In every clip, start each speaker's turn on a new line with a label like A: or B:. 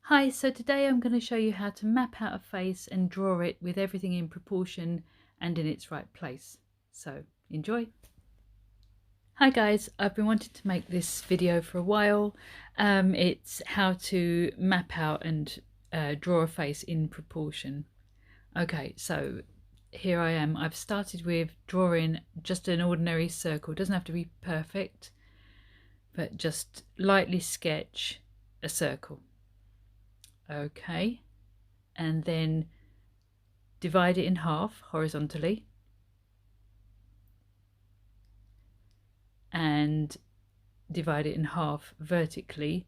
A: Hi, so today I'm going to show you how to map out a face and draw it with everything in proportion and in its right place. So enjoy. Hi guys, I've been wanting to make this video for a while. It's how to map out and draw a face in proportion. Okay, so here I am. I've started with drawing just an ordinary circle. It doesn't have to be perfect, but just lightly sketch a circle. Okay, and then divide it in half horizontally and divide it in half vertically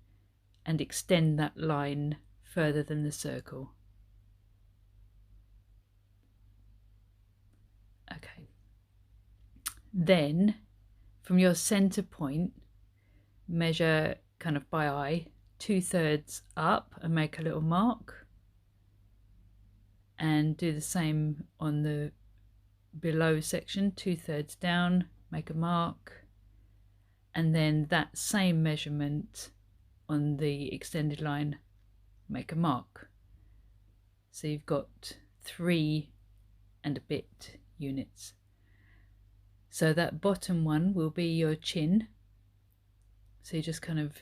A: and extend that line further than the circle. Okay. Then from your center point, measure kind of by eye 2/3 up and make a little mark, and do the same on the below section, 2/3 down, make a mark, and then that same measurement on the extended line, make a mark. So you've got 3 and a bit units. So that bottom one will be your chin. So you just kind of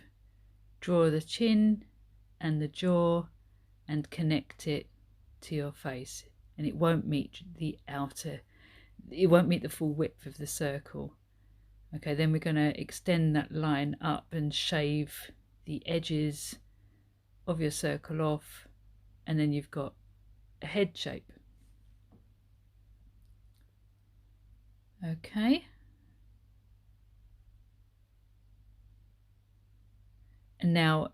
A: draw the chin and the jaw and connect it to your face, and it won't meet the full width of the circle. Okay, then we're going to extend that line up and shave the edges of your circle off, and then you've got a head shape. Okay, and now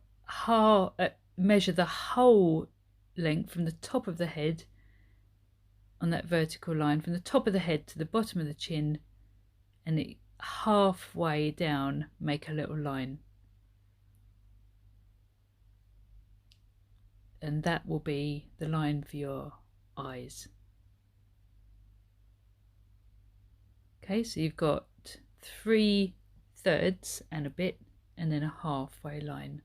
A: measure the whole length from the top of the head on that vertical line, from the top of the head to the bottom of the chin, and it halfway down make a little line, and that will be the line for your eyes. Okay, so you've got 3/3 and a bit, and then a halfway line.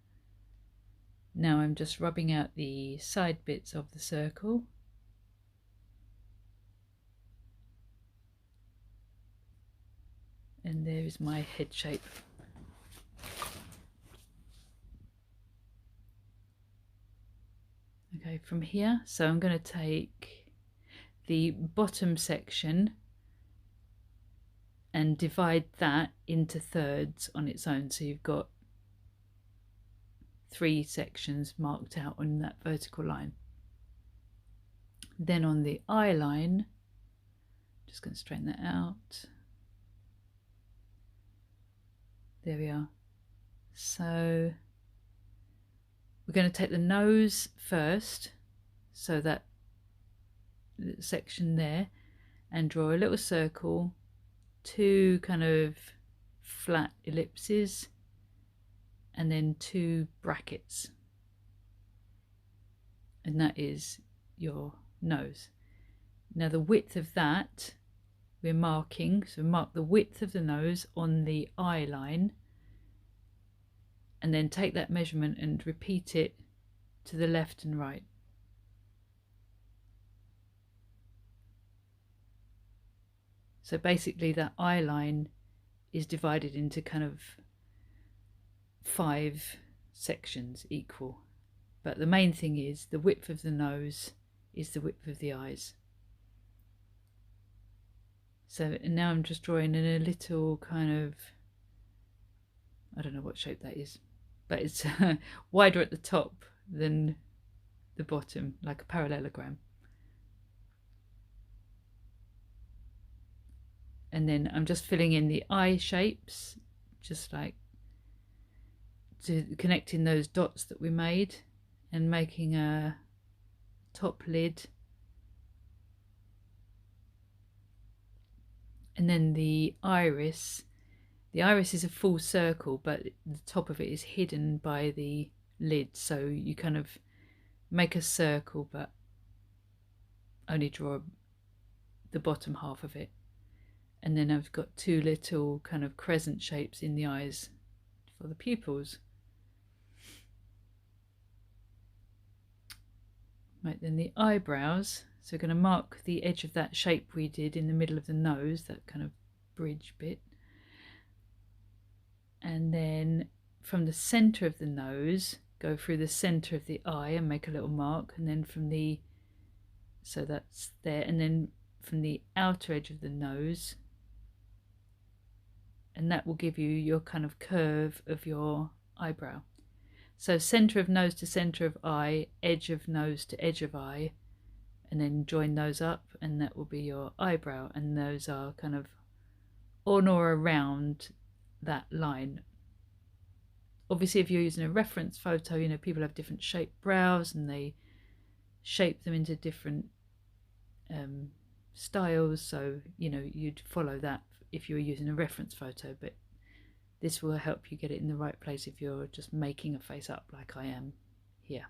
A: Now I'm just rubbing out the side bits of the circle. And there is my head shape. Okay, from here, so I'm going to take the bottom section and divide that into thirds on its own. So you've got 3 sections marked out on that vertical line. Then on the eye line, just going to straighten that out. There we are. So we're going to take the nose first, so that section there, and draw a little circle, 2 kind of flat ellipses, and then 2 brackets, and that is your nose. Now the width of that we're marking, so mark the width of the nose on the eye line, and then take that measurement and repeat it to the left and right. So basically that eye line is divided into kind of 5 sections equal, but the main thing is the width of the nose is the width of the eyes. So now I'm just drawing in a little kind of, I don't know what shape that is, but it's wider at the top than the bottom, like a parallelogram. And then I'm just filling in the eye shapes, just like connecting those dots that we made and making a top lid. And then the iris is a full circle, but the top of it is hidden by the lid, so you kind of make a circle but only draw the bottom half of it. And then I've got 2 little kind of crescent shapes in the eyes for the pupils. Right, then the eyebrows. So we're going to mark the edge of that shape we did in the middle of the nose, that kind of bridge bit. And then from the center of the nose, go through the center of the eye and make a little mark. And then from the, so that's there. And then from the outer edge of the nose, and that will give you your kind of curve of your eyebrow. So center of nose to center of eye, edge of nose to edge of eye, and then join those up, and that will be your eyebrow. And those are kind of on or around that line. Obviously, if you're using a reference photo, you know, people have different shaped brows and they shape them into different styles. So, you know, you'd follow that if you were using a reference photo, but this will help you get it in the right place if you're just making a face up like I am here.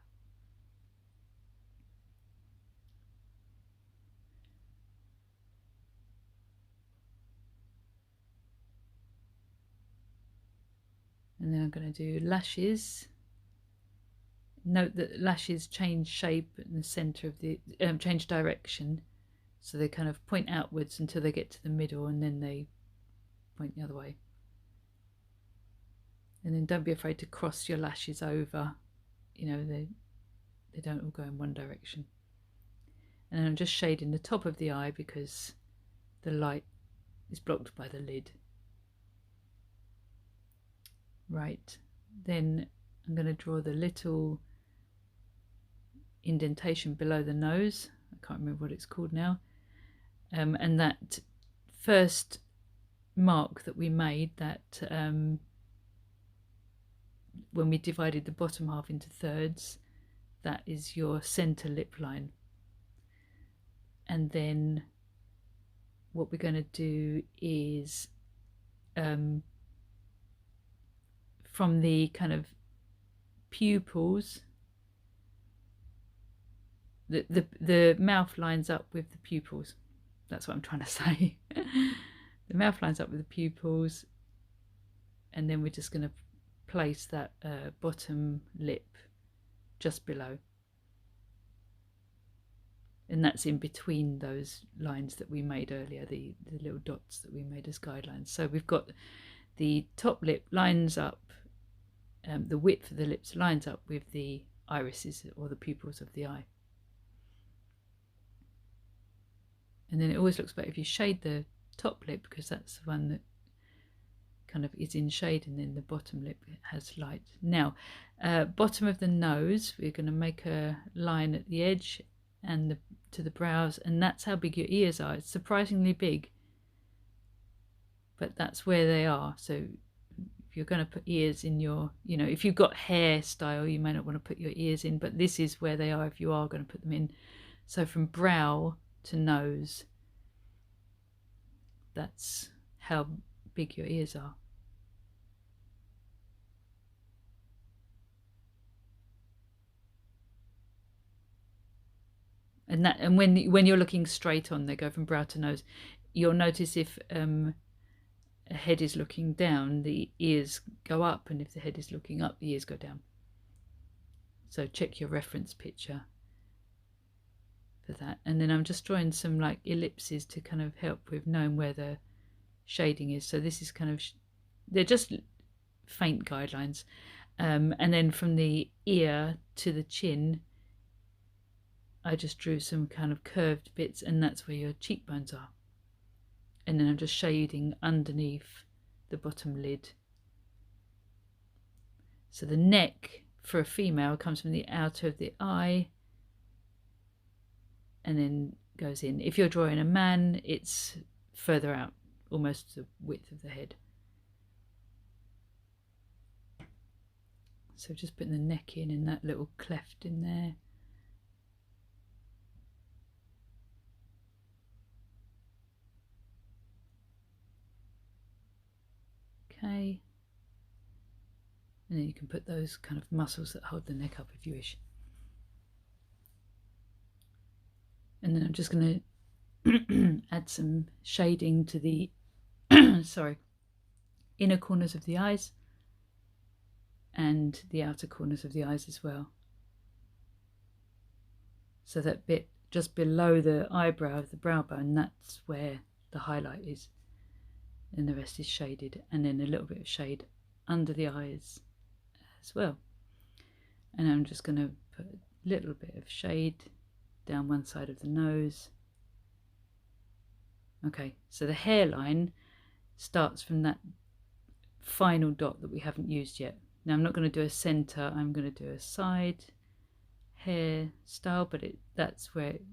A: And then I'm going to do lashes. Note that lashes change shape in the center of the, change direction. So they kind of point outwards until they get to the middle, and then they point the other way. And then don't be afraid to cross your lashes over. You know, they don't all go in one direction. And I'm just shading the top of the eye because the light is blocked by the lid. Right, then I'm going to draw the little indentation below the nose. I can't remember what it's called now. And that first mark that we made, that when we divided the bottom half into thirds, that is your center lip line. And then what we're going to do is from the kind of pupils, the mouth lines up with the pupils. That's what I'm trying to say. The mouth lines up with the pupils, and then we're just going to place that bottom lip just below. And that's in between those lines that we made earlier, the little dots that we made as guidelines. So we've got the top lip lines up, the width of the lips lines up with the irises or the pupils of the eye. And then it always looks better if you shade the top lip, because that's the one that kind of is in shade, and then the bottom lip has light. Now, bottom of the nose, we're going to make a line at the edge and to the brows, and that's how big your ears are. It's surprisingly big, but that's where they are. So if you're going to put ears in your, you know, if you've got hairstyle, you may not want to put your ears in, but this is where they are if you are going to put them in. So from brow to nose, that's how big your ears are. And when you're looking straight on, they go from brow to nose. You'll notice if a head is looking down, the ears go up, and if the head is looking up, the ears go down. So check your reference picture for that. And then I'm just drawing some like ellipses to kind of help with knowing where the shading is. So this is kind of, they're just faint guidelines. And then from the ear to the chin, I just drew some kind of curved bits, and that's where your cheekbones are. And then I'm just shading underneath the bottom lid. So the neck for a female comes from the outer of the eye and then goes in. If you're drawing a man, it's further out, almost the width of the head. So just putting the neck in and that little cleft in there. Okay. And then you can put those kind of muscles that hold the neck up if you wish. And then I'm just going to add some shading to the inner corners of the eyes and the outer corners of the eyes as well. So that bit just below the eyebrow of the brow bone, that's where the highlight is. And the rest is shaded, and then a little bit of shade under the eyes as well. And I'm just going to put a little bit of shade down one side of the nose. Okay, so the hairline starts from that final dot that we haven't used yet. Now I'm not going to do a center, I'm going to do a side hair style, but that's where it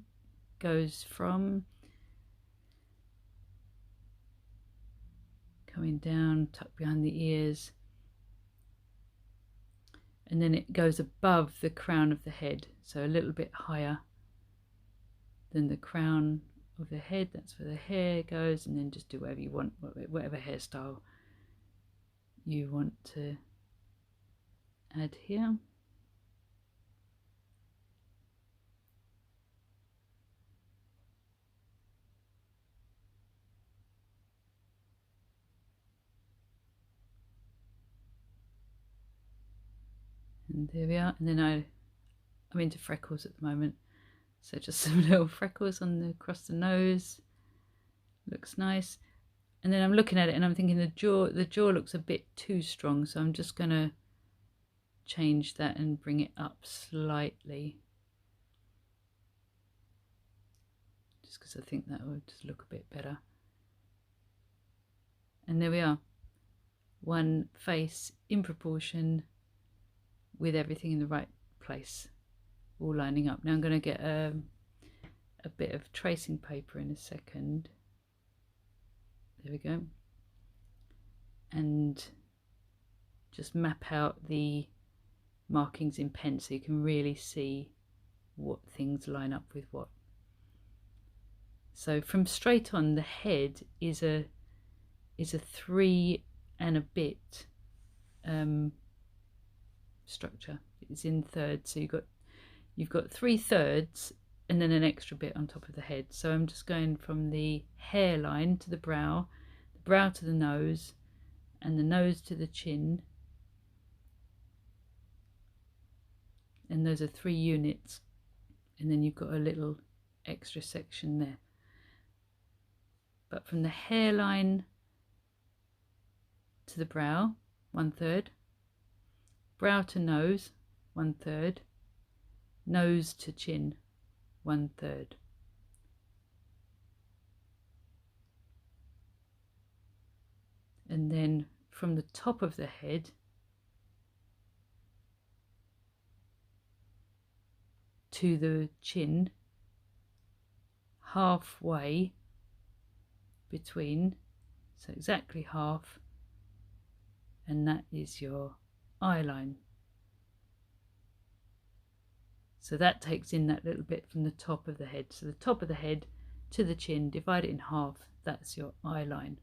A: goes from. Coming down, tucked behind the ears. And then it goes above the crown of the head, so a little bit higher than the crown of the head. That's where the hair goes, and then just do whatever you want, whatever hairstyle you want to add here. And there we are. And then I'm into freckles at the moment, so just some little freckles across the nose. Looks nice. And then I'm looking at it and I'm thinking the jaw looks a bit too strong, so I'm just going to change that and bring it up slightly, just because I think that would just look a bit better. And there we are, one face in proportion with everything in the right place, all lining up. Now I'm going to get a bit of tracing paper in a second. There we go. And just map out the markings in pen so you can really see what things line up with what. So from straight on, the head is a 3 and a bit structure. It's in thirds, so you've got 3/3 and then an extra bit on top of the head. So I'm just going from the hairline to the brow to the nose, and the nose to the chin, and those are 3 units, and then you've got a little extra section there. But from the hairline to the brow, 1/3, brow to nose, 1/3, nose to chin, 1/3. And then from the top of the head to the chin, halfway between, so exactly half, and that is your eye line. So that takes in that little bit from the top of the head. So the top of the head to the chin, divide it in half, that's your eye line.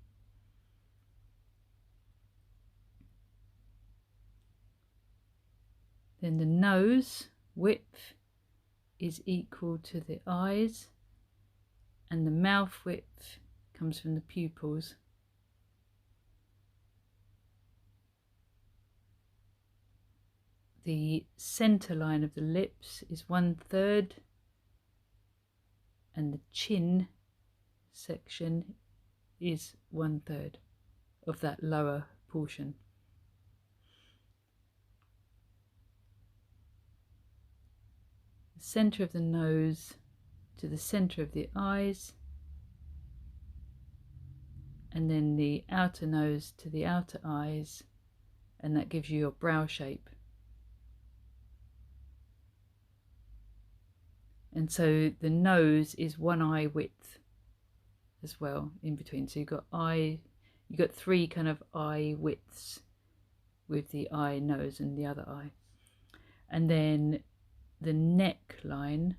A: Then the nose width is equal to the eyes, and the mouth width comes from the pupils. The center line of the lips is 1/3, and the chin section is 1/3 of that lower portion. The center of the nose to the center of the eyes, and then the outer nose to the outer eyes, and that gives you your brow shape. And so the nose is 1 eye width as well in between. So you've got 3 kind of eye widths with the eye, nose, and the other eye. And then the neckline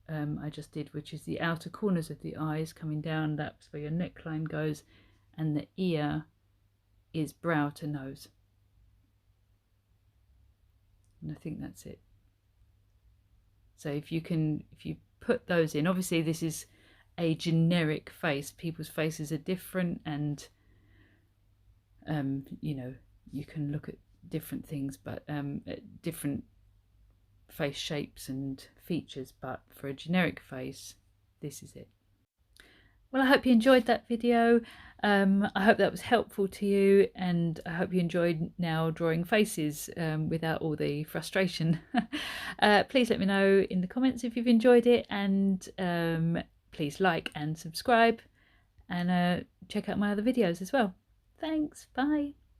A: I just did, which is the outer corners of the eyes coming down. That's where your neckline goes, and the ear is brow to nose. And I think that's it. So if you put those in, obviously this is a generic face. People's faces are different, and you know, you can look at different things, but at different face shapes and features, but for a generic face, this is it. Well, I hope you enjoyed that video. I hope that was helpful to you, and I hope you enjoyed now drawing faces without all the frustration. Please let me know in the comments if you've enjoyed it, and please like and subscribe, and check out my other videos as well. Thanks, bye.